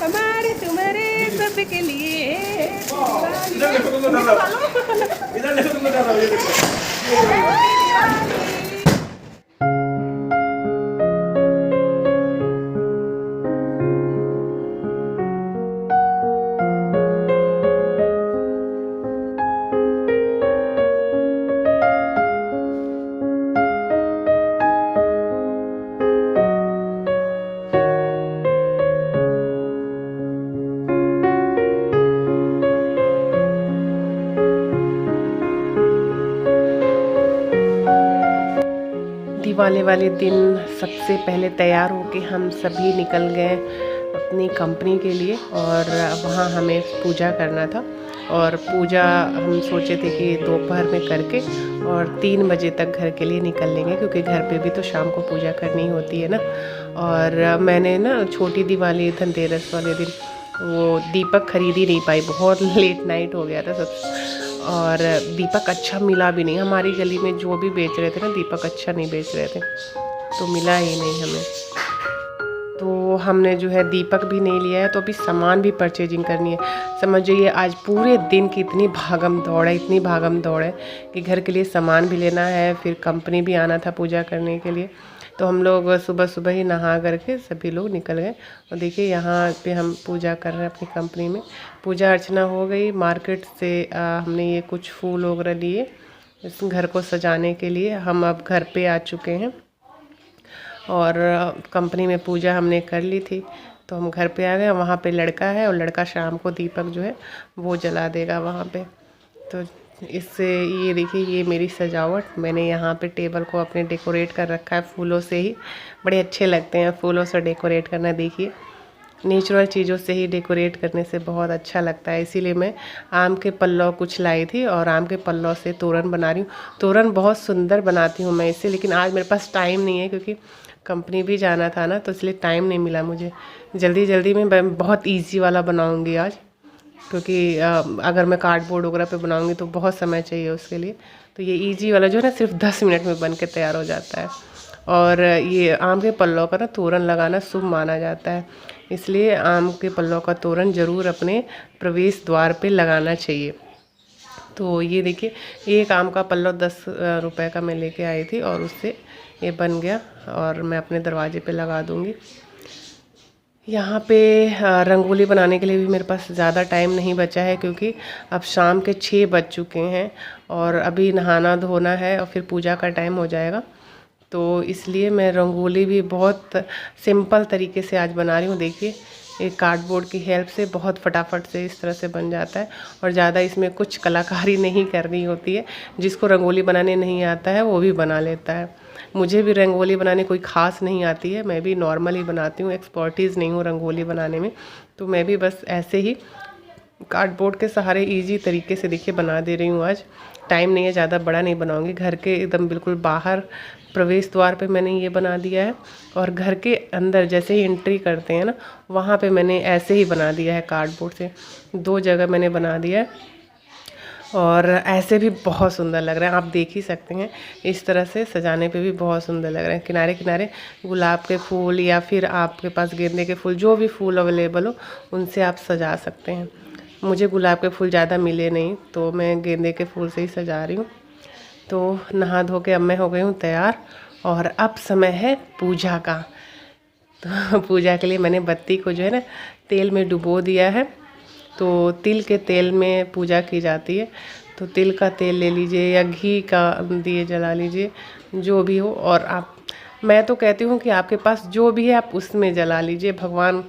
हमारे तुम्हारे सबके लिए। इधर देखो तुम डर रहा हो, इधर देखो तुम डर रहा हो, ये देखो। दिवाली वाले दिन सबसे पहले तैयार होके हम सभी निकल गए अपनी कंपनी के लिए, और वहाँ हमें पूजा करना था। और पूजा हम सोचे थे कि दोपहर में करके और 3 बजे तक घर के लिए निकल लेंगे, क्योंकि घर पे भी तो शाम को पूजा करनी होती है ना। और मैंने ना छोटी दिवाली धनतेरस वाले दिन वो दीपक खरीद ही नहीं पाई, बहुत लेट नाइट हो गया था सब, और दीपक अच्छा मिला भी नहीं। हमारी गली में जो भी बेच रहे थे ना दीपक अच्छा नहीं बेच रहे थे, तो मिला ही नहीं हमें। तो हमने जो है दीपक भी नहीं लिया है, तो अभी सामान भी परचेजिंग करनी है। समझिए आज पूरे दिन की इतनी भागम दौड़ है, इतनी भागम दौड़ है कि घर के लिए सामान भी लेना है, फिर कंपनी भी आना था पूजा करने के लिए। तो हम लोग सुबह सुबह ही नहा करके सभी लोग निकल गए। और देखिए यहाँ पे हम पूजा कर रहे हैं अपनी कंपनी में। पूजा अर्चना हो गई। मार्केट से हमने ये कुछ फूल वगैरह लिए इस घर को सजाने के लिए। हम अब घर पे आ चुके हैं और कंपनी में पूजा हमने कर ली थी, तो हम घर पे आ गए। वहाँ पे लड़का है और लड़का शाम को दीपक जो है वो जला देगा वहाँ पे। तो इससे ये देखिए ये मेरी सजावट, मैंने यहाँ पे टेबल को अपने डेकोरेट कर रखा है फूलों से ही। बड़े अच्छे लगते हैं फूलों से डेकोरेट करना। देखिए नेचुरल चीज़ों से ही डेकोरेट करने से बहुत अच्छा लगता है। इसीलिए मैं आम के पल्लव कुछ लाई थी और आम के पल्लव से तोरण बना रही हूँ। तोरण बहुत सुंदर बनाती हूँ मैं इससे, लेकिन आज मेरे पास टाइम नहीं है क्योंकि कंपनी भी जाना था ना, तो इसलिए टाइम नहीं मिला मुझे। जल्दी जल्दी में मैं बहुत इजी वाला बनाऊँगी आज, क्योंकि अगर मैं कार्डबोर्ड वगैरह पे बनाऊँगी तो बहुत समय चाहिए उसके लिए। तो ये इजी वाला जो है ना सिर्फ 10 मिनट में बन के तैयार हो जाता है। और ये आम के पल्लव का ना तोरण लगाना शुभ माना जाता है, इसलिए आम के पल्लव का तोरण ज़रूर अपने प्रवेश द्वार पे लगाना चाहिए। तो ये देखिए एक आम का पल्लव 10 रुपए का मैं लेके आई थी और उससे ये बन गया, और मैं अपने दरवाजे पे लगा दूँगी। यहाँ पे रंगोली बनाने के लिए भी मेरे पास ज़्यादा टाइम नहीं बचा है, क्योंकि अब शाम के 6 बज चुके हैं और अभी नहाना धोना है और फिर पूजा का टाइम हो जाएगा। तो इसलिए मैं रंगोली भी बहुत सिंपल तरीके से आज बना रही हूँ। देखिए एक कार्डबोर्ड की हेल्प से बहुत फटाफट से इस तरह से बन जाता है, और ज़्यादा इसमें कुछ कलाकारी नहीं करनी होती है। जिसको रंगोली बनाने नहीं आता है वो भी बना लेता है। मुझे भी रंगोली बनाने कोई ख़ास नहीं आती है, मैं भी नॉर्मल ही बनाती हूँ, एक्सपर्टीज़ नहीं हूँ रंगोली बनाने में। तो मैं भी बस ऐसे ही कार्डबोर्ड के सहारे इजी तरीके से देखिए बना दे रही हूँ आज। टाइम नहीं है, ज़्यादा बड़ा नहीं बनाऊँगी। घर के एकदम बिल्कुल बाहर प्रवेश द्वार पे मैंने ये बना दिया है, और घर के अंदर जैसे ही एंट्री करते हैं ना वहाँ पे मैंने ऐसे ही बना दिया है कार्डबोर्ड से। 2 जगह मैंने बना दिया है, और ऐसे भी बहुत सुंदर लग रहा है। आप देख ही सकते हैं इस तरह से सजाने पे भी बहुत सुंदर लग रहे हैं। किनारे किनारे गुलाब के फूल या फिर आपके पास गेंदे के फूल, जो भी फूल अवेलेबल हो उनसे आप सजा सकते हैं। मुझे गुलाब के फूल ज़्यादा मिले नहीं, तो मैं गेंदे के फूल से ही सजा रही हूँ। तो नहा धो के अब मैं हो गई हूँ तैयार, और अब समय है पूजा का। तो पूजा के लिए मैंने बत्ती को जो है ना तेल में डुबो दिया है। तो तिल के तेल में पूजा की जाती है, तो तिल का तेल ले लीजिए या घी का दिए जला लीजिए, जो भी हो। और आप, मैं तो कहती हूँ कि आपके पास जो भी है आप उसमें जला लीजिए। भगवान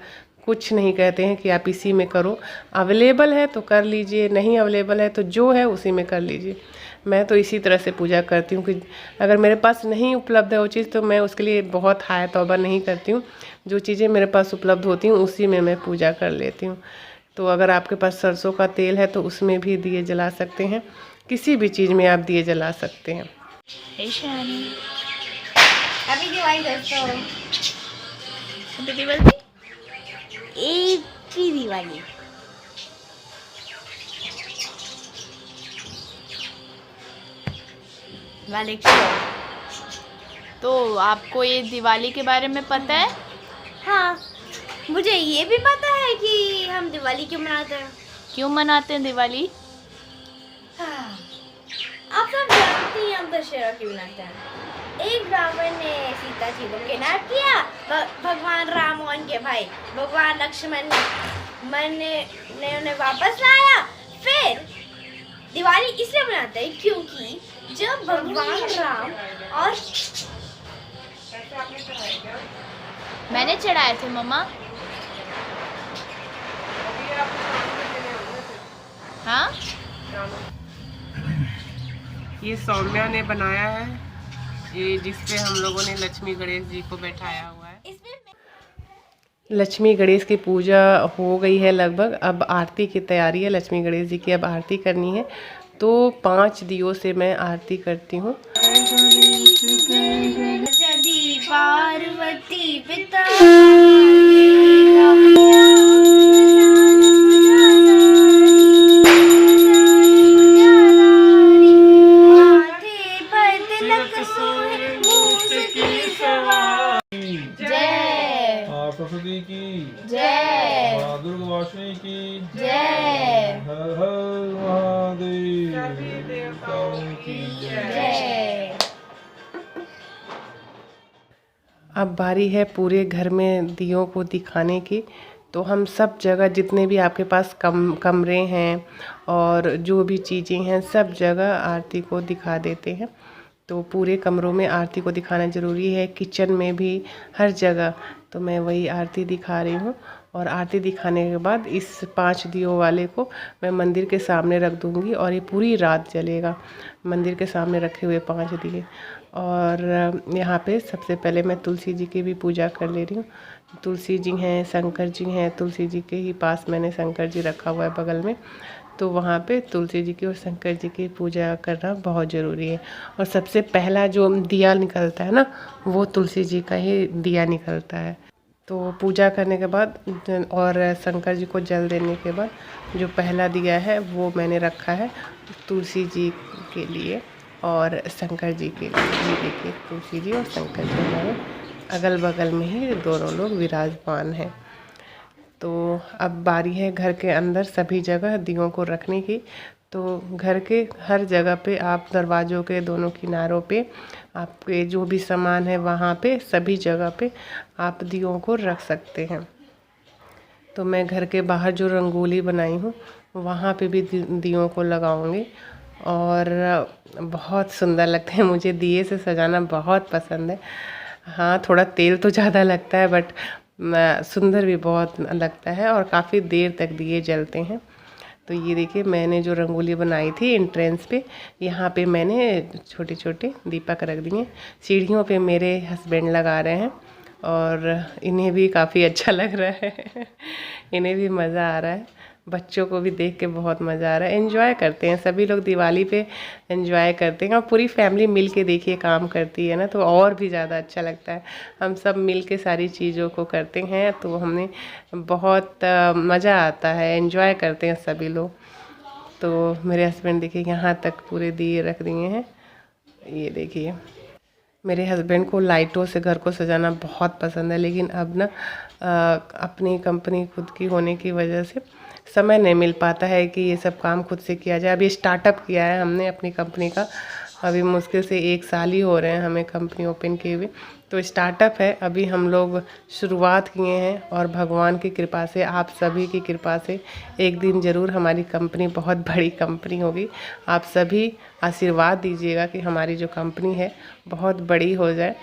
कुछ नहीं कहते हैं कि आप इसी में करो। अवेलेबल है तो कर लीजिए, नहीं अवेलेबल है तो जो है उसी में कर लीजिए। मैं तो इसी तरह से पूजा करती हूँ कि अगर मेरे पास नहीं उपलब्ध है वो चीज़ तो मैं उसके लिए बहुत हाय तौबा नहीं करती हूँ। जो चीज़ें मेरे पास उपलब्ध होती हैं उसी में मैं पूजा कर लेती हूँ। तो अगर आपके पास सरसों का तेल है तो उसमें भी दिए जला सकते हैं, किसी भी चीज़ में आप दिए जला सकते हैं। हैप्पी दिवाली दोस्तों। हैप्पी दिवाली। हैप्पी दिवाली। वालेकुम। तो आपको ये दिवाली के बारे में पता है? हाँ, मुझे ये भी पता है कि हम दिवाली क्यों मनाते हैं। क्यों मनाते हैं दिवाली? आप सब जानती हैं हम दशहरा क्यों मनाते हैं। एक रावण ने सीता जी को किडनैप किया, भगवान राम और उनके भाई भगवान लक्ष्मण ने उन्हें वापस लाया। फिर दिवाली इसलिए मनाते हैं क्योंकि जब भगवान राम और मैंने चढ़ाए थे मम्मा। हाँ, ये सौम्या ने बनाया है, ये जिसपे हम लोगों ने लक्ष्मी गणेश जी को बैठाया हुआ है। लक्ष्मी गणेश की पूजा हो गई है लगभग, अब आरती की तैयारी है। लक्ष्मी गणेश जी की अब आरती करनी है, तो 5 दियों से मैं आरती करती हूँ। पार्वती पिता सरस्वती की जय, माँ दुर्गावासिनी की जय, हर हर महादेव देवताओं की जय। अब बारी है पूरे घर में दियों को दिखाने की। तो हम सब जगह जितने भी आपके पास कमरे हैं और जो भी चीज़ें हैं सब जगह आरती को दिखा देते हैं। तो पूरे कमरों में आरती को दिखाना ज़रूरी है, किचन में भी, हर जगह। तो मैं वही आरती दिखा रही हूँ। और आरती दिखाने के बाद इस 5 दियों वाले को मैं मंदिर के सामने रख दूँगी और ये पूरी रात जलेगा, मंदिर के सामने रखे हुए 5 दिए। और यहाँ पे सबसे पहले मैं तुलसी जी की भी पूजा कर ले रही हूँ। तुलसी जी हैं, शंकर जी हैं, तुलसी जी के ही पास मैंने शंकर जी रखा हुआ है बगल में। तो वहाँ पे तुलसी जी की और शंकर जी की पूजा करना बहुत ज़रूरी है। और सबसे पहला जो दिया निकलता है ना, वो तुलसी जी का ही दिया निकलता है। तो पूजा करने के बाद और शंकर जी को जल देने के बाद जो पहला दिया है वो मैंने रखा है तुलसी जी के लिए और शंकर जी के लिए। ये देखिए, तुलसी जी और शंकर जी हमारे अगल बगल में ही दोनों लोग विराजमान हैं। तो अब बारी है घर के अंदर सभी जगह दियों को रखने की। तो घर के हर जगह पे आप दरवाज़ों के दोनों किनारों पे आपके जो भी सामान है वहाँ पे सभी जगह पे आप दियों को रख सकते हैं। तो मैं घर के बाहर जो रंगोली बनाई हूँ वहाँ पे भी दियों को लगाऊंगी और बहुत सुंदर लगते हैं। मुझे दिए से सजाना बहुत पसंद है। हाँ, थोड़ा तेल तो ज़्यादा लगता है बट सुंदर भी बहुत लगता है और काफ़ी देर तक दिए जलते हैं। तो ये देखिए, मैंने जो रंगोली बनाई थी एंट्रेंस पे, यहाँ पे मैंने छोटे छोटे दीपक रख दिए। सीढ़ियों पे मेरे हस्बैंड लगा रहे हैं और इन्हें भी काफ़ी अच्छा लग रहा है। इन्हें भी मज़ा आ रहा है, बच्चों को भी देख के बहुत मज़ा आ रहा है। एंजॉय करते हैं सभी लोग, दिवाली पे एंजॉय करते हैं। और पूरी फैमिली मिल के देखिए काम करती है ना, तो और भी ज़्यादा अच्छा लगता है। हम सब मिल के सारी चीज़ों को करते हैं तो हमें बहुत मज़ा आता है, एंजॉय करते हैं सभी लोग। तो मेरे हस्बैंड देखिए यहाँ तक पूरे दिए रख दिए हैं। ये देखिए, मेरे हस्बैंड को लाइटों से घर को सजाना बहुत पसंद है, लेकिन अब ना अपनी कंपनी खुद की होने की वजह से समय नहीं मिल पाता है कि ये सब काम खुद से किया जाए। अभी स्टार्टअप किया है हमने अपनी कंपनी का, अभी मुश्किल से 1 साल ही हो रहे हैं हमें कंपनी ओपन किए हुए। तो स्टार्टअप है, अभी हम लोग शुरुआत किए हैं और भगवान की कृपा से, आप सभी की कृपा से एक दिन ज़रूर हमारी कंपनी बहुत बड़ी कंपनी होगी। आप सभी आशीर्वाद दीजिएगा कि हमारी जो कंपनी है बहुत बड़ी हो जाए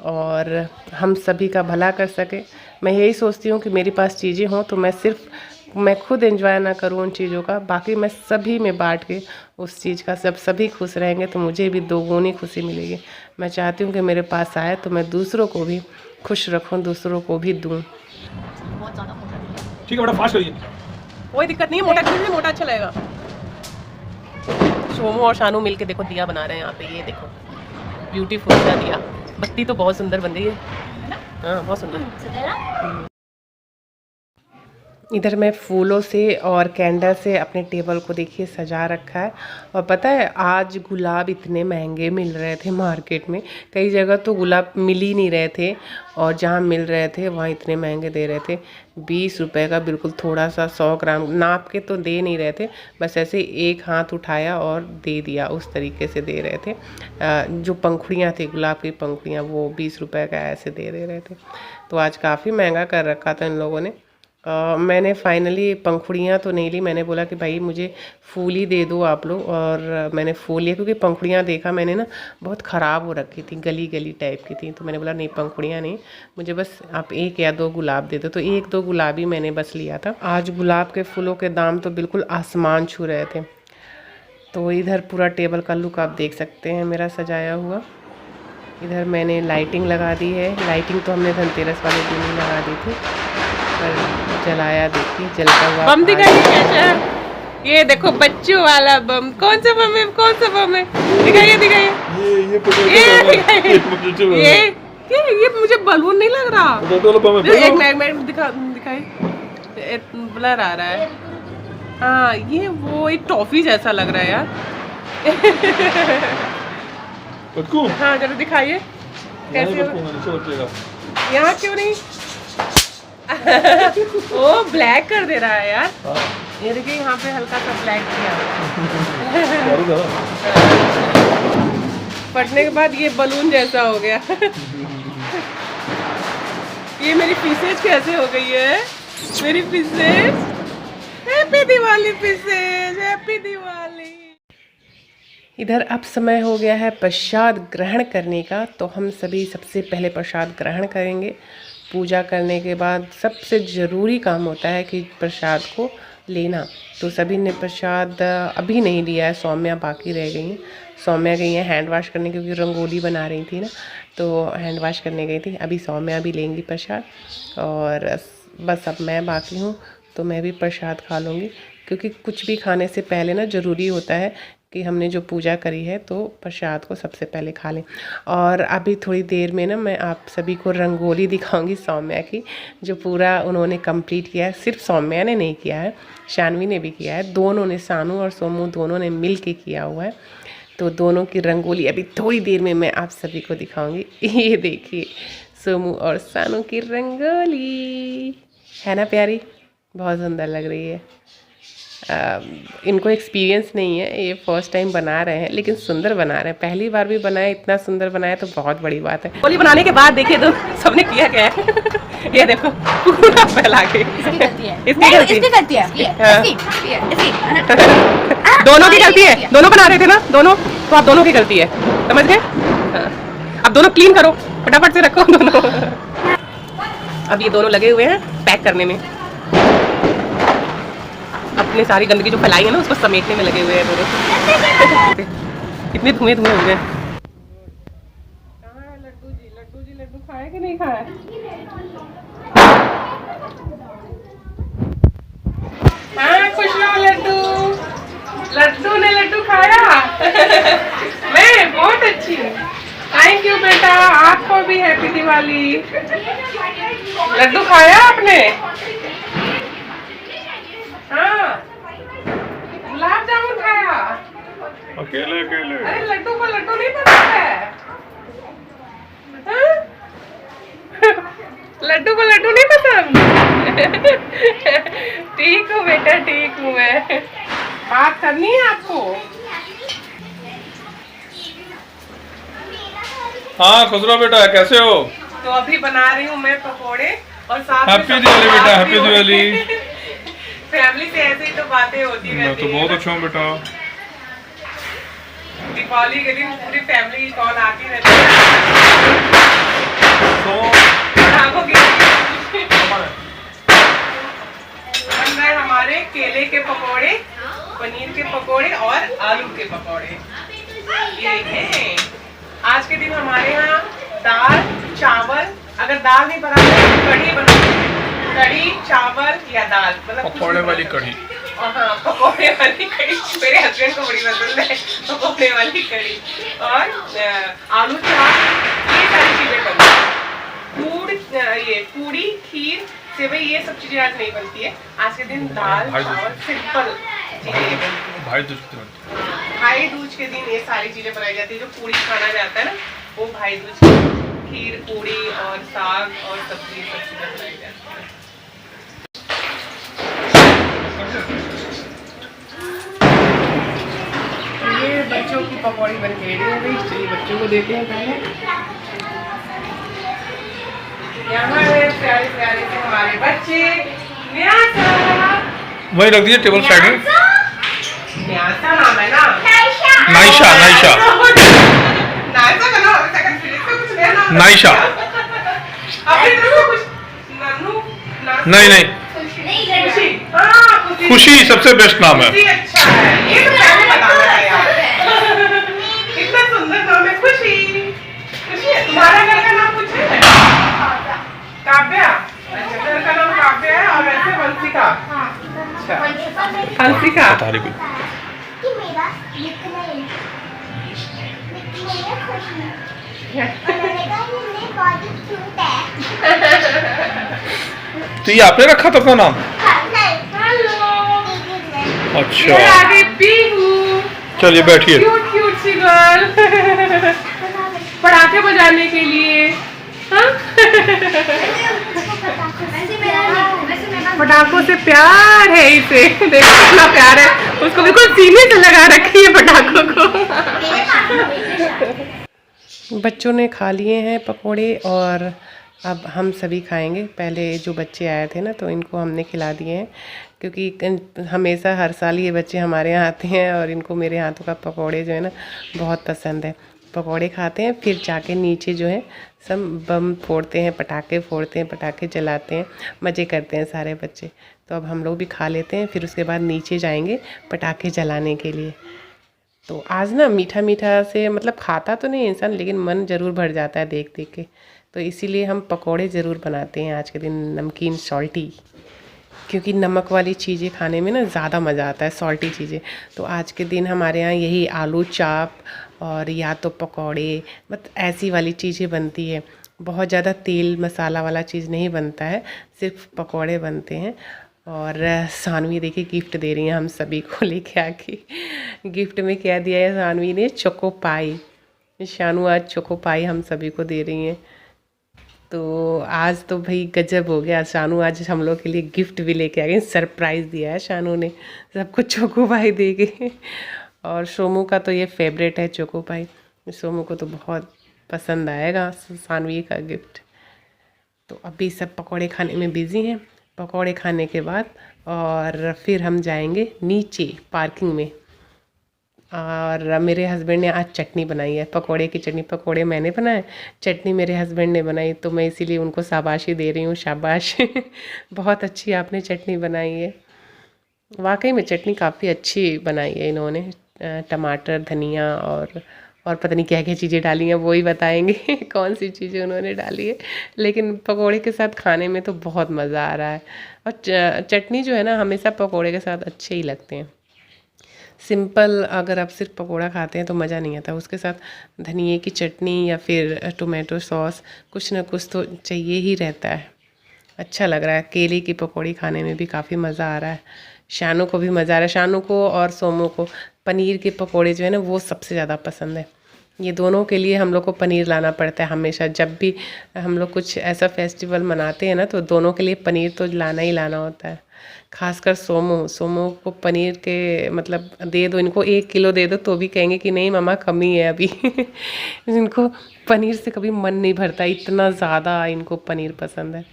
और हम सभी का भला कर सके। मैं यही सोचती हूँ कि मेरे पास चीज़ें हों तो मैं खुद एंजॉय ना करूँ उन चीज़ों का, बाकी मैं सभी में बांट के उस चीज़ का सभी खुश रहेंगे तो मुझे भी दोगुनी खुशी मिलेगी। मैं चाहती हूँ कि मेरे पास आए तो मैं दूसरों को भी खुश रखूँ, दूसरों को भी दूँ। ठीक है बेटा, फास्ट करिए। कोई दिक्कत नहीं है, मोटा क्यों नहीं, मोटा अच्छा लगेगा। सोमू और शानू मिलके देखो दिया बना रहे हैं यहाँ पे। ये देखो ब्यूटीफुल सा दिया, बत्ती तो बहुत सुंदर बन रही है। हाँ, बहुत सुंदर। इधर मैं फूलों से और कैंडल से अपने टेबल को देखिए सजा रखा है। और पता है आज गुलाब इतने महंगे मिल रहे थे मार्केट में, कई जगह तो गुलाब मिल ही नहीं रहे थे और जहाँ मिल रहे थे वहाँ इतने महंगे दे रहे थे। 20 रुपए का बिल्कुल थोड़ा सा 100 ग्राम नाप के तो दे नहीं रहे थे, बस ऐसे एक हाथ उठाया और दे दिया, उस तरीके से दे रहे थे। जो पंखुड़ियाँ थी गुलाब की पंखुड़ियाँ वो 20 रुपए का ऐसे दे रहे थे। तो आज काफ़ी महंगा कर रखा था इन लोगों ने। मैंने फाइनली पंखुड़ियाँ तो नहीं ली, मैंने बोला कि भाई मुझे फूल ही दे दो आप लोग, और मैंने फूल लिया क्योंकि पंखुड़ियाँ देखा मैंने ना बहुत ख़राब हो रखी थी, गली गली टाइप की थी। तो मैंने बोला नहीं पंखुड़ियाँ नहीं, मुझे बस आप 1 या 2 गुलाब दे दो। तो 1-2 गुलाब ही मैंने बस लिया था। आज गुलाब के फूलों के दाम तो बिल्कुल आसमान छू रहे थे। तो इधर पूरा टेबल का लुक आप देख सकते हैं मेरा सजाया हुआ। इधर मैंने लाइटिंग लगा दी है। लाइटिंग तो हमने धनतेरस वाले दिन ही लगा दी थी, पर जलाया देखिए जलता हुआ बम दिखाइए कैसा। ये देखो बच्चों वाला बम। कौन सा बम है, कौन सा बम है? दिखाइए दिखाइए। ये मुझे बलून नहीं लग रहा। एक मिनट दिखाइए, ब्लर आ रहा है। हाँ ये वो एक टॉफी जैसा लग रहा है यार। हाँ जरा दिखाइए कैसे यहाँ क्यों नहीं। ओ ब्लैक कर दे रहा है यार। ये देखिए यहाँ पे हल्का सा ब्लैक किया। फटने के बाद ये बलून जैसा हो गया। ये मेरी पीसेज कैसे हो गई है, मेरी pieces. Happy Diwali pieces, happy Diwali. इधर अब समय हो गया है प्रसाद ग्रहण करने का। तो हम सभी सबसे पहले प्रसाद ग्रहण करेंगे। पूजा करने के बाद सबसे ज़रूरी काम होता है कि प्रसाद को लेना। तो सभी ने प्रसाद अभी नहीं लिया है, सौम्या बाकी रह गई हैं। सौम्या गई है हैंड वॉश करने क्योंकि रंगोली बना रही थी ना, तो हैंड वॉश करने गई थी। अभी सौम्या भी लेंगी प्रसाद और बस अब मैं बाकी हूँ, तो मैं भी प्रसाद खा लूँगी। क्योंकि कुछ भी खाने से पहले ना ज़रूरी होता है कि हमने जो पूजा करी है तो प्रसाद को सबसे पहले खा लें। और अभी थोड़ी देर में ना मैं आप सभी को रंगोली दिखाऊंगी सौम्या की, जो पूरा उन्होंने कंप्लीट किया है। सिर्फ सौम्या ने नहीं किया है, शानवी ने भी किया है। दोनों ने, सानू और सोमू दोनों ने मिल के किया हुआ है। तो दोनों की रंगोली अभी थोड़ी देर में मैं आप सभी को दिखाऊँगी। ये देखिए सोमू और सानू की रंगोली है ना प्यारी, बहुत सुंदर लग रही है। इनको एक्सपीरियंस नहीं है, ये फर्स्ट टाइम बना रहे हैं, लेकिन सुंदर बना रहे हैं। पहली बार भी बनाए, इतना सुंदर बनाया तो बहुत बड़ी बात है। रंगोली बनाने के बाद देखिए तो सबने किया क्या है। ये देखो पूरा फैला के। इसकी गलती है। दोनों की गलती है, दोनों बना रहे थे ना दोनों, तो आप दोनों की गलती है, समझ गए। अब दोनों क्लीन करो, फटाफट से रखो दोनों। अब ये दोनों लगे हुए हैं पैक करने में, अपने सारी गंदगी जो फैलाई है ना उसको समेटने में लगे हुए हैं दोनों। कितने धुएं हो गए। कहाँ है लड्डू जी? लड्डू जी लड्डू खाए कि नहीं खाए? हाँ खुश रहो लड्डू। लड्डू ने लड्डू खाया। मैं बहुत अच्छी हूँ। थैंक यू बेटा, आपको भी हैप्पी दिवाली। लड्डू खाया आपने? हाँ गुलाब जामुन खाया अकेले अकेले। अरे लड्डू को लड्डू नहीं पसंद है। हाँ? लड्डू को लड्डू नहीं पसंद। ठीक हूँ बेटा, ठीक हूँ मैं। बात करनी है आपको। हाँ खुश रहो बेटा, कैसे हो? तो अभी बना रही हूँ मैं पकोड़े और साथ में हैप्पी दिवाली बेटा, हैप्पी दिवाली। फैमिली से ऐसे ही तो बातें होती रहती मैं तो बहुत अच्छा हूँ बेटा। दीपावली के दिन पूरी फैमिली कॉल आती रहती है। बन रहे हमारे केले के पकोड़े, पनीर के पकोड़े और आलू के पकोड़े। ये हैं आज के दिन हमारे यहाँ दाल चावल, अगर दाल नहीं बनाते तो कढ़ी बनाते हैं। कढ़ी चावल या दाल, मतलब पकौड़े वाली कढ़ी। हाँ पकौड़े वाली कढ़ी, मेरे हस्बैंड को बड़ी पसंद है पकौड़े वाली कढ़ी। और आलू चाट, ये सारी चीजें बनती हैं। ये पूड़ी, खीर, सेवई ये सब चीजें आज नहीं बनती है। आज के दिन दाल चावल सिंपल चीजें बनती है। भाई दूज के दिन ये सारी चीजें बनाई जाती है। जो पूरी खाना जाता है ना, वो भाई दूज खीर पूरी और साग और सब्जी सब चीजें बनाई जाती है। ये बच्चों की पकौड़ी बन के रेडी हो गई। चलिए बच्चों को देते हैं पहले। यहाँ है प्यारे प्यारे से हमारे बच्चे। वही रख दिए टेबल साइड में। न्यासा नाम है ना? नाइशा नाइशा नाइसा का नाम सेकंड फिर इसका कुछ नया नाम। नाइशा अपने तरफ से कुछ नन्नू नहीं नहीं खुशी। हाँ खुशी सबसे बेस्ट नाम है। खुशी अच्छा है। ये तो पहले बताना था यार। कितना सुंदर नाम है खुशी। खुशी है। तुम्हारा घर का नाम कुछ है? काव्या। अच्छा घर का नाम काव्या है और वैसे वंशिका। अच्छा हंसिका। बता रही कि मेरा निकनेम है खुशी। और मैंने कहा ये बहुत ही क्यूट है। तो ये आपने रखा था अपना नाम? ये अच्छा आगे पीहू। चलिए बैठिए। क्यूट क्यूट सी गर्ल। पटाखे बजाने के लिए। हाँ? पटाखों से प्यार है इसे। देखो कितना प्यार है उसको। बिल्कुल सीने से लगा रखी है पटाखों को। बच्चों ने खा लिए हैं पकोड़े और अब हम सभी खाएंगे। पहले जो बच्चे आए थे ना, तो इनको हमने खिला दिए हैं, क्योंकि हमेशा हर साल ये बच्चे हमारे यहाँ आते हैं और इनको मेरे हाथों का पकोड़े जो है ना बहुत पसंद है। पकोड़े खाते हैं, फिर जाके नीचे जो है सब बम फोड़ते हैं, पटाखे फोड़ते हैं, पटाखे जलाते हैं, मज़े करते हैं सारे बच्चे। तो अब हम लोग भी खा लेते हैं, फिर उसके बाद नीचे जाएंगे पटाखे जलाने के लिए। तो आज ना मीठा मीठा से मतलब खाता तो नहीं इंसान, लेकिन मन ज़रूर भर जाता है देख देख के। तो इसीलिए हम पकोड़े ज़रूर बनाते हैं आज के दिन, नमकीन सॉल्टी, क्योंकि नमक वाली चीज़ें खाने में ना ज़्यादा मज़ा आता है, सॉल्टी चीज़ें। तो आज के दिन हमारे यहाँ यही आलू चाप और या तो पकोड़े, मतलब ऐसी वाली चीज़ें बनती है। बहुत ज़्यादा तेल मसाला वाला चीज़ नहीं बनता है, सिर्फ पकोड़े बनते हैं। और सानवी देखिए गिफ्ट दे रही हैं हम सभी को लेके आके। गिफ्ट में क्या दिया है सानवी ने? चोको पाई। शानू आज चोको पाई हम सभी को दे रही हैं। तो आज तो भाई गजब हो गया। शानू आज हम लोग के लिए गिफ्ट भी लेके आ गई, सरप्राइज़ दिया है शानू ने सबको चोको पाई दे के। और सोमू का तो ये फेवरेट है चोको पाई, सोमू को तो बहुत पसंद आएगा सानवी का गिफ्ट। तो अभी सब पकोड़े खाने में बिज़ी हैं। पकोड़े खाने के बाद और फिर हम जाएंगे नीचे पार्किंग में। और मेरे हस्बैंड ने आज चटनी बनाई है, पकोड़े की चटनी। पकोड़े मैंने बनाए, चटनी मेरे हस्बैंड ने बनाई, तो मैं इसीलिए उनको शाबाशी दे रही हूँ, शाबाश। बहुत अच्छी आपने चटनी बनाई है। वाकई में चटनी काफ़ी अच्छी बनाई है इन्होंने। टमाटर, धनिया और पता नहीं क्या क्या चीज़ें डाली हैं, वो ही बताएंगे कौन सी चीज़ें उन्होंने डाली है। लेकिन पकोड़े के साथ खाने में तो बहुत मज़ा आ रहा है। और चटनी जो है ना, हमेशा पकोड़े के साथ अच्छे ही लगते हैं। सिंपल अगर आप सिर्फ पकोड़ा खाते हैं तो मज़ा नहीं आता, उसके साथ धनिए की चटनी या फिर टोमेटो सॉस, कुछ ना कुछ तो चाहिए ही रहता है। अच्छा लग रहा है। केले की पकौड़ी खाने में भी काफ़ी मज़ा आ रहा है। शानू को भी मज़ा आ रहा है। शानू को और सोमू को पनीर के पकोड़े जो है ना, वो सबसे ज़्यादा पसंद है। ये दोनों के लिए हम लोग को पनीर लाना पड़ता है हमेशा। जब भी हम लोग कुछ ऐसा फेस्टिवल मनाते हैं ना, तो दोनों के लिए पनीर तो लाना ही लाना होता है। खासकर सोमू को पनीर के मतलब दे दो, इनको 1 किलो दे दो तो भी कहेंगे कि नहीं मम्मा कमी है अभी। इनको पनीर से कभी मन नहीं भरता, इतना ज़्यादा इनको पनीर पसंद है।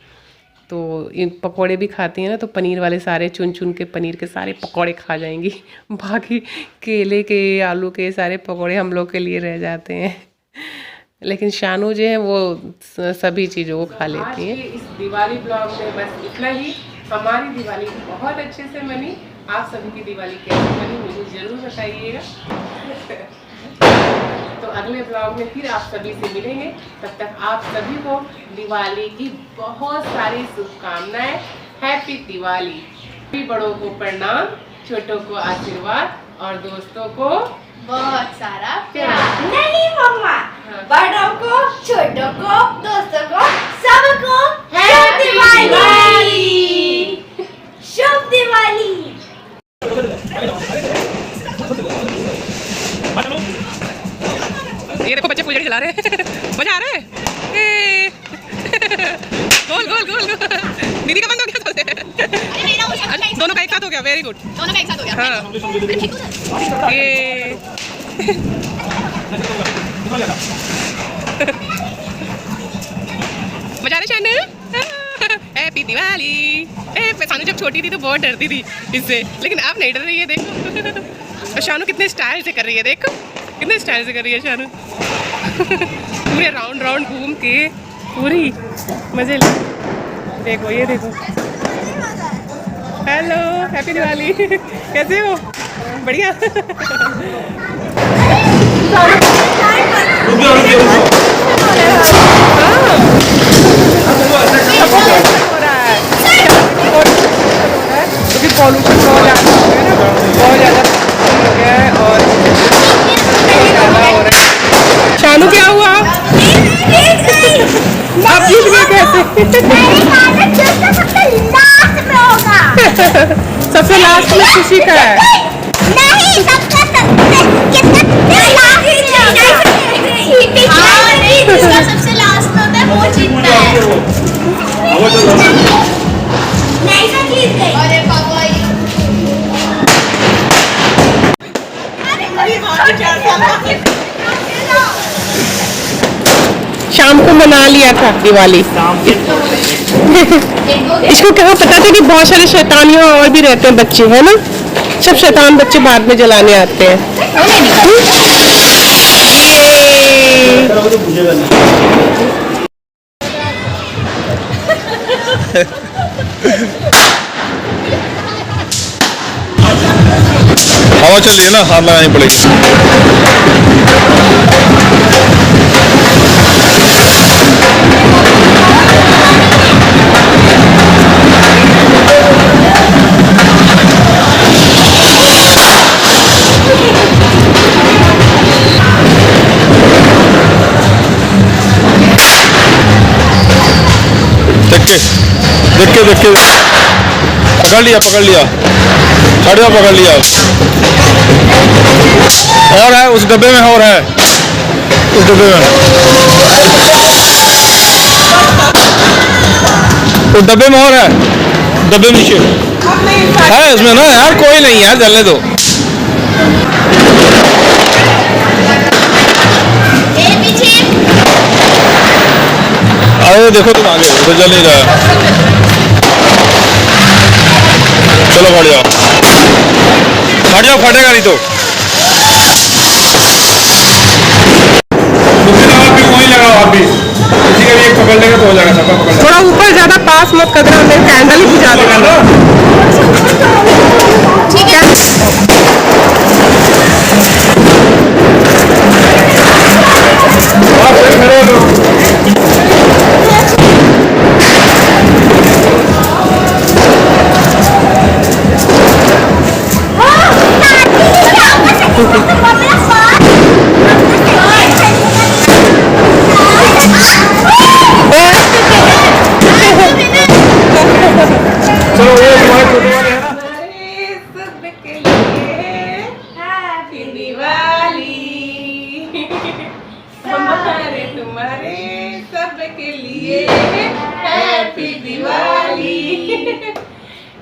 तो इन पकोड़े भी खाती हैं ना, तो पनीर वाले सारे चुन चुन के पनीर के सारे पकोड़े खा जाएंगी। बाकी केले के, आलू के सारे पकोड़े हम लोग के लिए रह जाते हैं। लेकिन शानू जो है वो सभी चीज़ों को खा लेती है। इस दिवाली ब्लॉग में बस इतना ही। हमारी दिवाली बहुत अच्छे से मनी। आप सभी की दिवाली कैसे बनी मुझे ज़रूर बताइएगा। तो अगले ब्लॉग में फिर आप सभी से मिलेंगे। तब तक आप सभी को दिवाली की बहुत सारी शुभकामनाएं। हैप्पी दिवाली। बड़ों को प्रणाम, छोटों को आशीर्वाद और दोस्तों को बहुत सारा प्यार। नहीं मम्मा, बड़ों को, छोटों को, दोस्तों को, सबको शुभ दिवाली। शुभ दिवाली। ये देखो बच्चे फुलझड़ी चला रहे हैं। मजा आ रहा है। गोल गोल गोल गोल। दीदी का बंद हो गया तो दोनों का एक साथ हो गया। Very good. दोनों का एक साथ हो गया। हाँ ये मजा आ रहा है। हैप्पी दिवाली। शानू जब छोटी थी तो बहुत डरती थी इससे, लेकिन अब नहीं डर रही है। देखो और शानू कितने स्टाइल से कर रही है। देखो कितने स्टाइल से कर रही है शानू। पूरे राउंड राउंड घूम के पूरी मजे ले। देखो ये देखो। Hello happy Diwali. कैसे हो? बढ़िया। क्योंकि पॉल्यूशन बहुत ज़्यादा हो गया ना, बहुत ज़्यादा हो गया है और ज़्यादा हो रहा है। शानू क्या हुआ? आप जीत गए कैसे? सबसे लास्ट में खुशी का है। नहीं, जिसका सबसे लास्ट में होता है वो जीतता है। अरे पापा शाम को मना लिया था दिवाली। इसको क्या पता था कि बहुत सारे शैतानियाँ और भी रहते हैं बच्चे, है ना? सब शैतान बच्चे बाद में जलाने आते हैं। हवा चल रही है ना, हाथ लगानी पड़ेगी। देख के पकड़ लिया हट जा, पकड़ लिया। और है उस डब्बे में, और है उस डब्बे में, उस डब्बे में और है, डब्बे में नीचे है इसमें ना यार। कोई नहीं यार, जलने दो। अरे देखो तुम आगे, उधर जल नहीं रहा है। चलो हट जाओ, फटेगा नहीं तो। वहीं लगाओ आप भी, किसी का भी एक पकड़ लेगा तो हो जाएगा, सबका पकड़। थोड़ा ऊपर ज्यादा पास मत करना, मैं कैंडल ही बुझा देगा ना। ठीक है।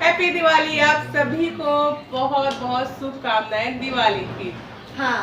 हैप्पी दिवाली। आप सभी को बहुत बहुत शुभकामनाएं दिवाली की। हाँ।